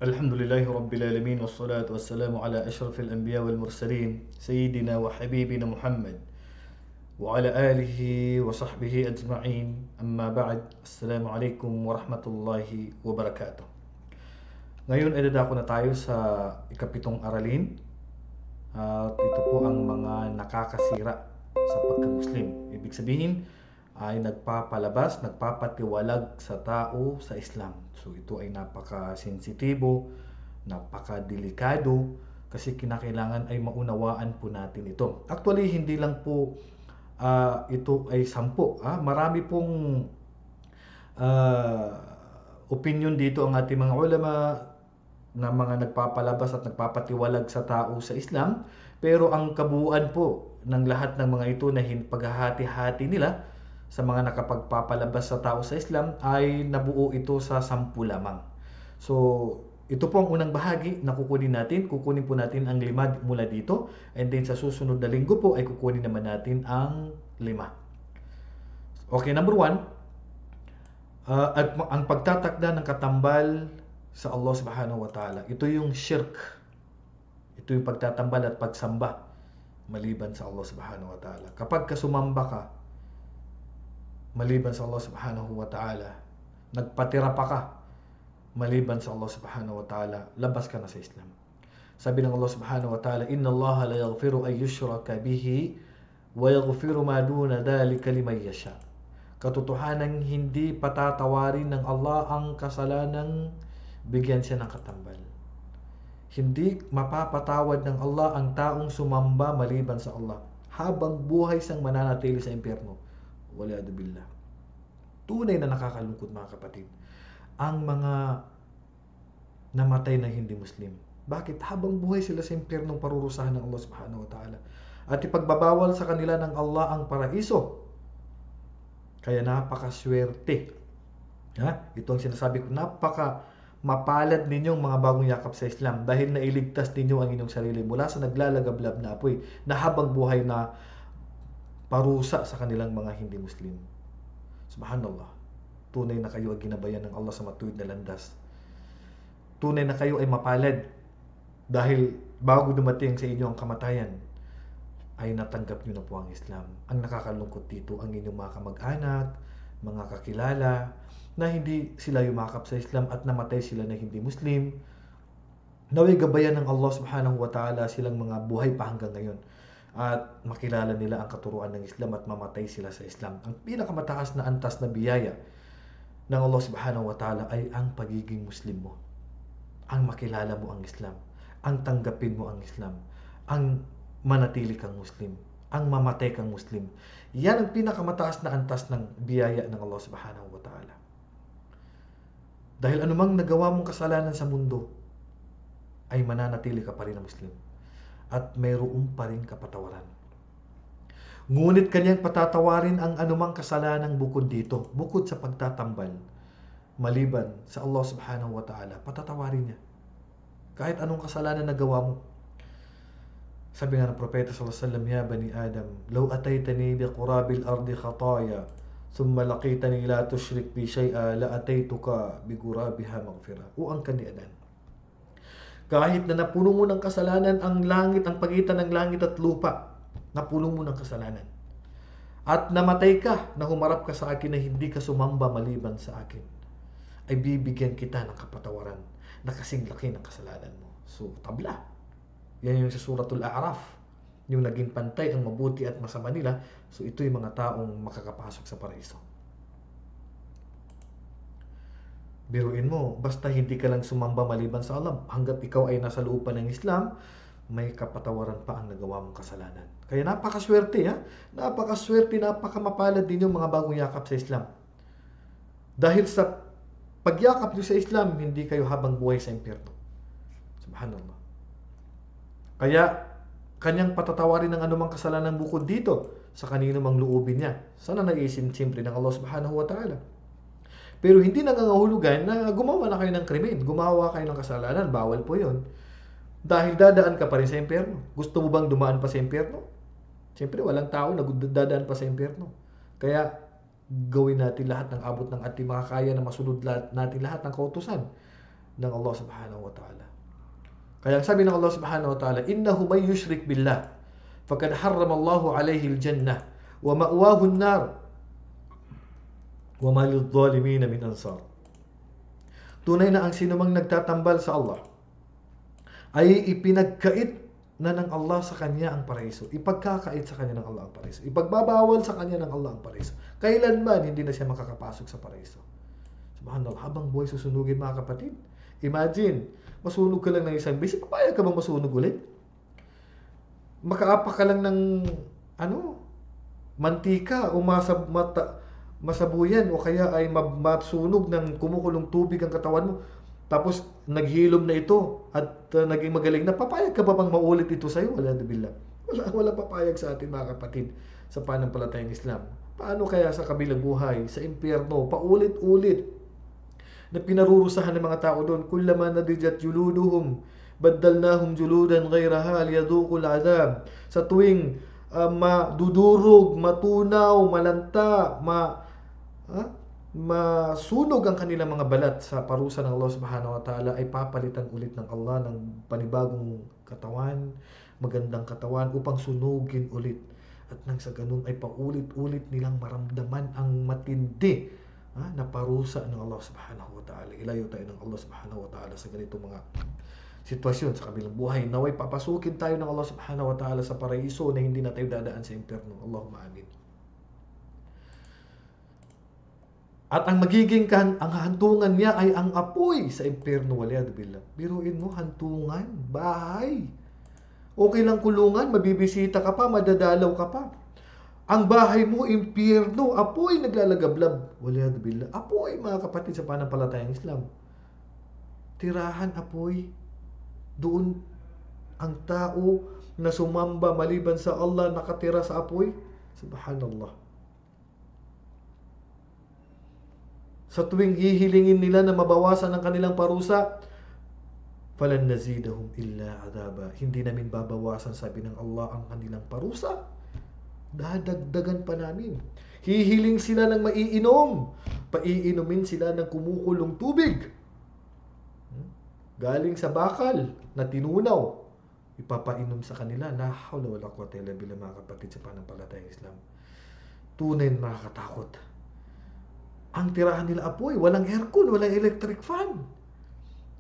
الحمد لله رب العالمين والصلاة والسلام على أشرف الأنبياء والمرسلين سيدنا وحبيبنا محمد وعلى آله وصحبه أجمعين. أما بعد. السلام عليكم ورحمة الله وبركاته. Ngayon ay dadako na tayo sa ikapitong aralin. At ito po ang mga nakakasira sa pagka-Muslim. Ibig sabihin ay nagpapalabas, nagpapatiwalag sa tao sa Islam. So ito ay napaka-sensitibo, napaka-delikado, kasi kinakailangan ay maunawaan po natin ito. Actually, hindi lang po ito ay 10. Marami pong ah, opinion dito ang ating mga ulama na mga nagpapalabas at nagpapatiwalag sa tao sa Islam, pero ang kabuuan po ng lahat ng mga ito na paghahati-hati nila sa mga nakapagpapalabas sa tao sa Islam ay nabuo ito sa 10 lamang. So, ito po ang unang bahagi na kukunin natin. Kukunin po natin ang 5 mula dito, and then sa susunod na linggo po ay kukunin naman natin ang 5. Okay, number 1, ang pagtatakda ng katambal sa Allah Subhanahu wa Ta'ala. Ito yung shirk. Ito yung pagtatambal at pagsamba maliban sa Allah Subhanahu wa Ta'ala. Kapag kasumamba ka maliban sa Allah Subhanahu wa Ta'ala, nagpatira pa ka maliban sa Allah Subhanahu wa Ta'ala, labas ka na sa Islam. Sabi ng Allah Subhanahu wa Ta'ala, "Inna Allah la yaghfiru an yushraka bihi wa yaghfiru ma duna dhalika liman yasha." Katotohanan, hindi patatawarin ng Allah ang kasalanang bigyan siya ng katambal. Hindi mapapatawad ng Allah ang taong sumamba maliban sa Allah habang buhay siyang mananatili sa impyerno. Waliyadu billah. Tunay na nakakalungkot, mga kapatid, ang mga namatay na hindi Muslim. Bakit? Habang buhay sila sa impyernong parurusahan ng Allah Subhanahu wa Ta'ala. At ipagbabawal sa kanila ng Allah ang paraiso. Kaya napakaswerte. Ito ang sinasabi ko, napaka mapalad ninyong mga bagong yakap sa Islam, dahil nailigtas ninyo ang inyong sarili mula sa naglalagablab na apoy na habang buhay na parusa sa kanilang mga hindi Muslim. Subhanallah. Tunay na kayo ay ginabayan ng Allah sa matuwid na landas. Tunay na kayo ay mapalad dahil bago dumating sa inyo ang kamatayan ay natanggap nyo na po ang Islam. Ang nakakalungkot dito, ang inyong mga kamag-anak, mga kakilala, na hindi sila yumakap sa Islam at namatay sila na hindi Muslim, naway gabayan ng Allah Subhanahu wa Ta'ala silang mga buhay pa hanggang ngayon at makilala nila ang katuruan ng Islam at mamatay sila sa Islam. Ang pinakamataas na antas na biyaya ng Allah Subhanahu wa Ta'ala ay ang pagiging Muslim mo. Ang makilala mo ang Islam, ang tanggapin mo ang Islam, ang manatili kang Muslim, ang mamatay kang Muslim. Yan ang pinakamataas na antas ng biyaya ng Allah Subhanahu wa Ta'ala. Dahil anumang nagawa mong kasalanan sa mundo ay mananatili ka pa rin na Muslim at mayroon pa rin kapatawaran. Ngunit kanyang patatawarin ang anumang kasalanan bukod dito, bukod sa pagtatambal maliban sa Allah Subhanahu wa Ta'ala, patatawarin niya kahit anong kasalanan na gawa mo. Sabi nga ng propeta sallallahu alaihi wasallam, "Ya bani Adam, law ataytani bi qurabil ardi khataya thumma laqitani la tushrik bi shay'a la ataytuka bi qurabiha maghfira." O ang kaniadan, kahit na napuno mo ng kasalanan ang langit, ang pagitan ng langit at lupa, napuno mo ng kasalanan, at namatay ka na humarap ka sa akin na hindi ka sumamba maliban sa akin, ay bibigyan kita ng kapatawaran na kasing laki ng kasalanan mo. So, tabla. Yan yung sa Suratul A'raf, yung naging pantay ang mabuti at masama nila. So, ito yung mga taong makakapasok sa paraiso. Biruin mo, basta hindi ka lang sumamba maliban sa Allah, hanggat ikaw ay nasa loob pa ng Islam, may kapatawaran pa ang nagawa mong kasalanan. Kaya napakaswerte, napakaswerte, napakamapalad din yung mga bagong yakap sa Islam. Dahil sa pagyakap nyo sa Islam, hindi kayo habang buhay sa impyerno. Subhanallah. Kaya kanyang patatawarin ng anumang kasalanan bukod dito sa kanino mang loobin niya. Sana naisin siyempre ng Allah Subhanahu wa Ta'ala. Pero hindi nangangahulugan na gumawa na kayo ng krimen, gumawa kayo ng kasalanan, bawal po yun. Dahil dadaan ka pa rin sa impyerno. Gusto mo bang dumaan pa sa impyerno? Siyempre, walang tao na dadaan pa sa impyerno. Kaya, gawin natin lahat ng abot ng ating makakaya na masunod natin lahat ng kautusan. ng Allah subhanahu wa ta'ala. Kaya ang sabi ng Allah subhanahu wa ta'ala, innahu may yushrik billah faqad harrama Allahu alayhi al-jannah wa ma'wahu an-nar wa ma lidh-dhalimin min ansar. Tunay na ang sinumang nagtatambal sa Allah ay ipinagkait na ng Allah sa kanya ang paraiso. Ipagkakait sa kanya ng Allah ang paraiso. Ipagbabawal sa kanya ng Allah ang paraiso. Kailanman hindi na siya makakapasok sa paraiso. Subhanallah, habang buhay susunugin mga kapatid. Imagine, masunog ka lang ng isang beses, papayag ka bang masunog ulit? Makaapak ka lang ng mantika o masabuyan o kaya ay masunog ng kumukulong tubig ang katawan mo. Tapos naghilom na ito at naging magaling na, papayag ka ba bang maulit ito sa'yo? Wala billah. Wala papayag sa atin mga kapatid sa pananampalatayang Islam. Paano kaya sa kabilang buhay, sa impyerno, paulit-ulit na pinarurusahan ng mga tao doon? Kullama nadijat juluduhum baddalnahum juludan ghayraha liyaduqul adab. Sa tuwing madudurog, matunaw, malanta, masunog ang kanilang mga balat sa parusa ng Allah subhanahu wa ta'ala, ay papalitan ulit ng Allah ng panibagong katawan, magandang katawan upang sunugin ulit. At nang sa ganun ay paulit-ulit nilang maramdaman ang matindi na parusa ng Allah subhanahu wa ta'ala. Ilayo tayo ng Allah subhanahu wa ta'ala sa ganitong mga sitwasyon sa kabilang buhay. Naway papasukin tayo ng Allah subhanahu wa ta'ala sa paraiso na hindi na tayo dadaan sa impyerno. Allahumma amin. At ang magiging ang hantungan niya ay ang apoy sa impyerno. Waliyadu billah. Biruin mo, hantungan, bahay. Okay lang kulungan, mabibisita ka pa, madadalaw ka pa. Ang bahay mo, impyerno, apoy naglalagablab. Waliyadu billah. Apoy, mga kapatid sa pananampalatayang Islam. Tirahan, apoy. Doon ang tao na sumamba maliban sa Allah nakatira sa apoy. Subhanallah. Sa tuwing hihilingin nila na mabawasan ang kanilang parusa, falan nazidahum illa adaba. Hindi namin babawasan, sabi ng Allah, ang kanilang parusa. Dadagdagan pa namin. Hihiling sila ng maiinom. Paiinumin sila ng kumukulong tubig. Galing sa bakal na tinunaw. Ipapainom sa kanila. La hawla wala quwwata illa billah, mga kapatid sa pananampalatayang Islam. Tunay na nakakatakot. Ang tirahan nila apoy, walang aircon, walang electric fan.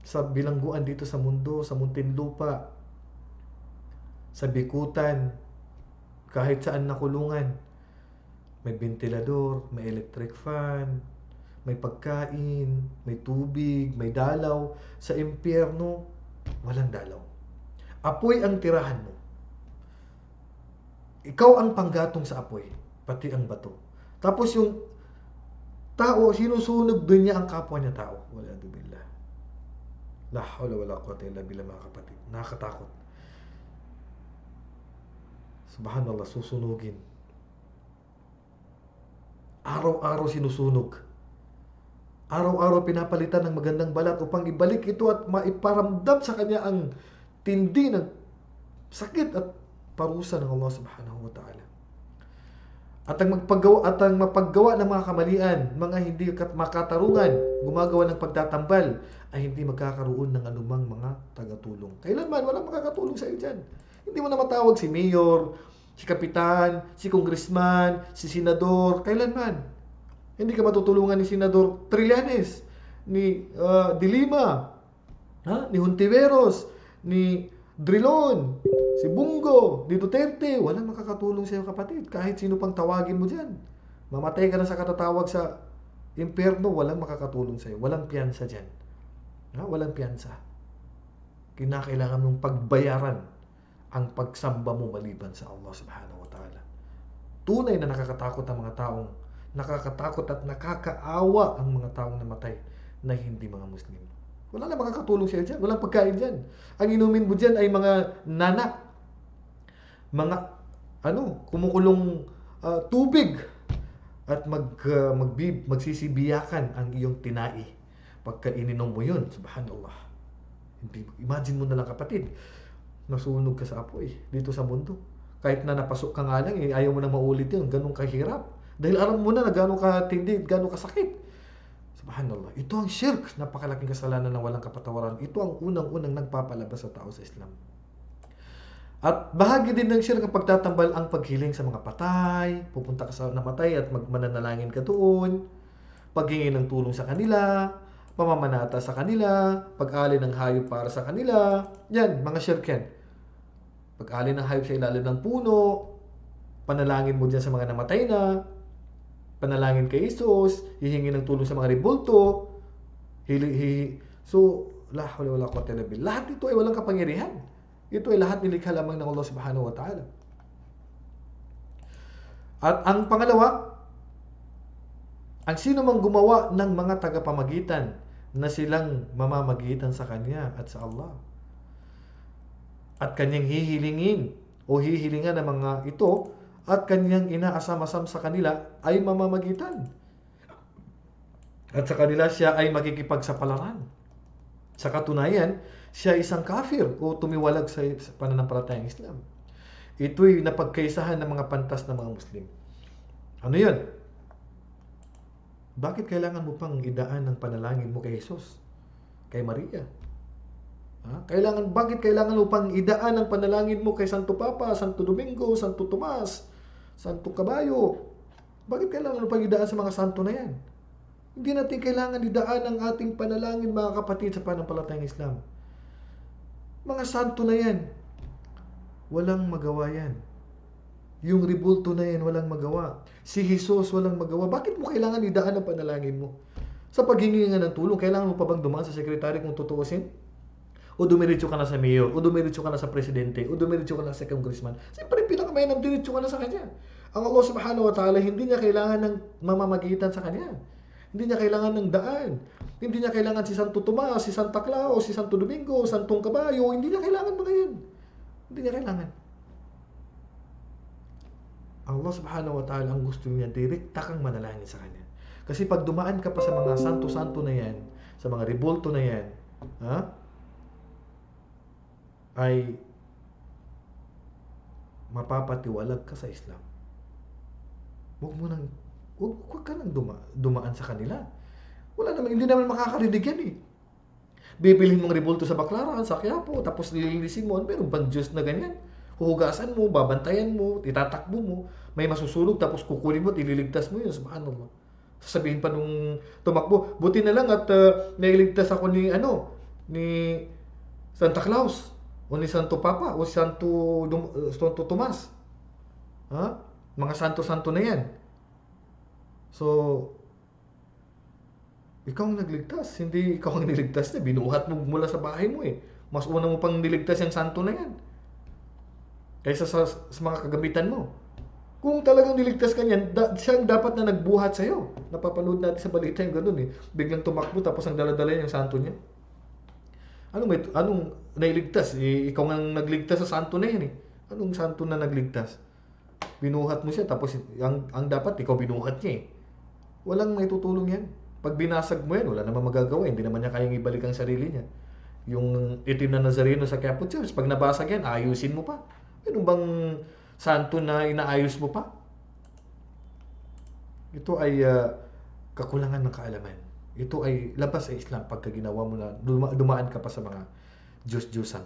Sa bilangguan dito sa mundo, sa Muntinlupa, sa Bikutan, kahit saan nakulungan, may ventilador, may electric fan, may pagkain, may tubig, may dalaw. Sa impyerno, walang dalaw. Apoy ang tirahan mo. Ikaw ang panggatong sa apoy, pati ang bato. Tapos yung tao, sinusunog din niya ang kapwa niya tao. Waliyadu billah. La hawla wala quwwata illa billah, mga kapatid. Nakakatakot. Subhanallah, susunugin. Araw-araw sinusunog. Araw-araw pinapalitan ng magandang balat upang ibalik ito at maiparamdam sa kanya ang tindi ng sakit at parusa ng Allah subhanahu wa ta'ala. At ang mapaggawa ng mga kamalian, mga hindi makatarungan, gumagawa ng pagtatambal, ay hindi magkakaroon ng anumang mga tagatulong. Kailanman, walang makakatulong sa iyo dyan. Hindi mo na matawag si mayor, si kapitan, si congressman, si senador, kailanman. Hindi ka matutulungan ni Senador Trillanes, ni De Lima, ni Hontiveros, ni Drilon, si Bungo, ni Duterte. Walang makakatulong sa iyo, kapatid. Kahit sino pang tawagin mo dyan. Mamatay ka na sa katatawag sa impyerno, walang makakatulong sa iyo. Walang piyansa dyan. Walang piyansa. Kinakailangan mong pagbayaran ang pagsamba mo maliban sa Allah subhanahu wa ta'ala. Tunay na nakakatakot ang mga taong nakakatakot at nakakaawa ang mga taong namatay na hindi mga Muslim. Wala na makakatulong siya dyan. Walang pagkain dyan. Ang inumin mo dyan ay mga nana. Mga kumukulong tubig. At magsisibiyakan ang iyong tinai. Pagka ininom mo yun, subhanallah. Imagine mo na lang, kapatid, nasunog ka sa apoy dito sa mundo. Kahit na napasok ka nga lang, ayaw mo na maulit yun. Ganun kahirap. Dahil alam mo na gano'ng katindi, gano'ng kasakit. Subhanallah. Ito ang shirk. Napakalaking kasalanan na walang kapatawaran. Ito ang unang-unang nagpapalabas sa tao sa Islam. At bahagi din ng shirk ang pagtatambal ang paghiling sa mga patay, pupunta ka sa namatay at mananalangin ka doon, paghingi ng tulong sa kanila, pamamanata sa kanila, pag-alin ng hayop para sa kanila. Yan, mga shirk yan. Pag-alin ng hayop sa ilalim ng puno, panalangin mo dyan sa mga namatay na, panalangin kay Jesus, hihingi ng tulong sa mga ribulto, so, la hawla wala quwwata illa billah. Lahat ito ay walang kapangyarihan. Ito ay lahat nilikha lamang ng Allah subhanahu wa ta'ala. At ang pangalawa, ang sino mang gumawa ng mga tagapamagitan na silang mamamagitan sa Kanya at sa Allah, at Kanyang hihilingin o hihilingan ng mga ito, at Kanyang inaasam-asam sa kanila ay mamamagitan. At sa kanila siya ay makikipagsapalaran. Sa katunayan, siya isang kafir o tumiwalag sa pananampalatayang Islam. Ito'y napagkaisahan ng mga pantas ng mga Muslim. Ano yun? Bakit kailangan mo pang idaan ng panalangin mo kay Jesus? Kay Maria? Bakit kailangan mo pang idaan ng panalangin mo kay Santo Papa, Santo Domingo, Santo Tomas, Santo Caballo? Bakit kailangan mo pang idaan sa mga santo na yan? Hindi natin kailangan idaan ang ating panalangin, mga kapatid, sa pananampalatayang Islam. Mga santo na yan, walang magawa yan. Yung ribulto na yan, walang magawa. Si Jesus, walang magawa. Bakit mo kailangan idaan ang panalangin mo? Sa paghingi nga ng tulong, kailangan mo pa bang dumaan sa sekretary kung tutuusin? O dumiretso ka na sa mayor? O dumiretso ka na sa presidente? O dumiretso ka na sa congressman? Siyempre, pinakamayanang diretso ka na sa kanya. Ang Allah subhanahu wa ta'ala, hindi niya kailangan ng mamamagitan sa kanya. Hindi niya kailangan ng daan. Hindi niya kailangan si Santo Tomas, si Santa Claus, si Santo Domingo, Santong Caballo. Hindi niya kailangan mga yan. Hindi niya kailangan. Allah subhanahu wa ta'ala, ang gusto niya, direkta kang manalangin sa kanya. Kasi pag dumaan ka pa sa mga santo-santo na yan, sa mga ribulto na yan, ay mapapatiwalag ka sa Islam. Huwag ka nang dumaan sa kanila. Hindi naman makakarinig yan eh. Bibilhin mong ribulto sa Baclaran, sa Quiapo, tapos nililinisin mo, meron pang Diyos na ganyan. Huhugasan mo, babantayan mo, itatakbo mo, may masusunog, tapos kukunin mo at ililigtas mo yun. Subhanallah. Sasabihin pa nung tumakbo, buti na lang at nailigtas ako ni Santa Claus, o ni Santo Papa, o Santo Tomas. Mga santo-santo na yan. So, ikaw ang nagligtas, hindi ikaw ang niligtas na. Binuhat mo mula sa bahay mo eh. Mas una mo pang niligtas yung santo na yan kaysa sa mga kagamitan mo. Kung talagang niligtas ka niyan, siya ang dapat na nagbuhat sa'yo. Napapanood natin sa balita yung ganun eh. Biglang tumakbo tapos ang dala-dala yung santo niya. Anong nailigtas? Ikaw ang nagligtas sa santo na yan eh. Anong santo na nagligtas? Binuhat mo siya tapos ang dapat ikaw binuhat niya eh. Walang may tutulong yan. Pag binasag mo yan, wala naman magagawa. Hindi naman niya kayang ibalik ang sarili niya. Yung itim na Nazareno sa Quiapo Church, pag nabasag yan, ayusin mo pa. Ano bang santo na inaayos mo pa? Ito ay kakulangan ng kaalaman. Ito ay labas sa Islam pagka ginawa mo na dumaan ka pa sa mga Diyos-Diyosan.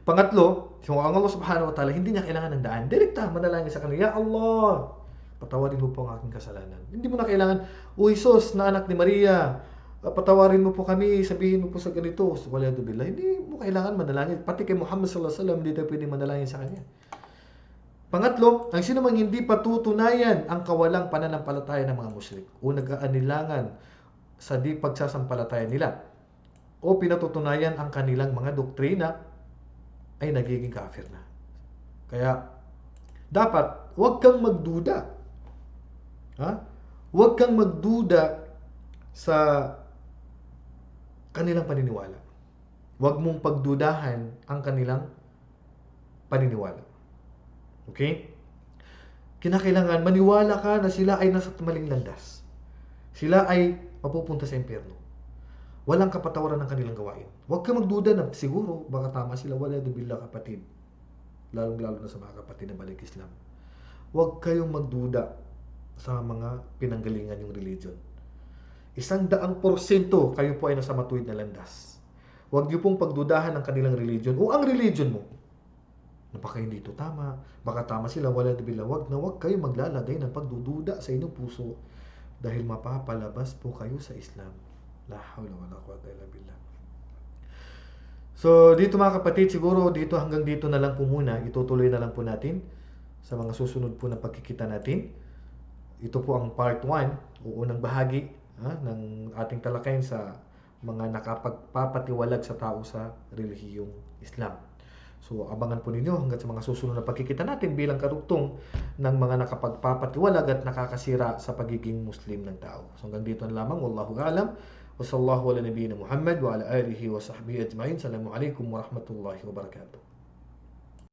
Pangatlo, ang Allah subhanahu wa ta'ala, hindi niya kailangan ng daan. Direkta, manalangin sa kanila, Ya Allah, patawarin mo po ang aking kasalanan. Hindi mo na kailangan, O Jesus, na anak ni Maria, patawarin mo po kami, sabihin mo po sa ganito. Waliyadu billah. Hindi mo kailangan manalangin. Pati kay Muhammad sallallahu alaihi wasallam, hindi tayo pwedeng manalangin sa kanya. Pangatlo, ang sino mang hindi patutunayan ang kawalang pananampalataya ng mga musyrik o nag-aanilangan sa di pagsasampalataya nila o pinatutunayan ang kanilang mga doktrina, ay nagiging kafir na. Kaya, dapat, huwag kang magduda. Huwag kang magduda sa kanilang paniniwala. Huwag mong pagdudahan ang kanilang paniniwala. Okay? Kinakailangan maniwala ka na sila ay nasa maling landas. Sila ay mapupunta sa impyerno. Walang kapatawaran ng kanilang gawain. Huwag kang magduda na siguro baka tama sila. Waliyadu billah, kapatid. Lalong-lalo na sa mga kapatid na balik Islam. Huwag kayong magduda sa mga pinanggalingan yung religion. 100% kayo po ay nasa matuwid na landas. Huwag niyo pong pagdudahan ang kanilang religion o ang religion mo. Baka hindi ito tama, baka tama sila, wala na bila. Huwag kayo maglalagay ng pagdududa sa inyong puso dahil mapapalabas po kayo sa Islam. La hawla wala quwwata illa billah. So, dito mga kapatid, siguro hanggang dito na lang po muna. Itutuloy na lang po natin sa mga susunod po na pagkikita natin. Ito po ang part 1 o unang bahagi ng ating talakayin sa mga nakapagpapatiwalag sa tao sa relihiyong Islam. So, abangan po ninyo hanggang sa mga susunod na pagkikita natin bilang karugtong ng mga nakapagpapatiwalag at nakakasira sa pagiging Muslim ng tao. So, hanggang dito na lamang. Wallahu a'lam. Wa sallallahu ala nabiyyina Muhammad wa ala alihi wa sahbihi ajma'in. Assalamu alaikum wa rahmatullahi wa barakatuh.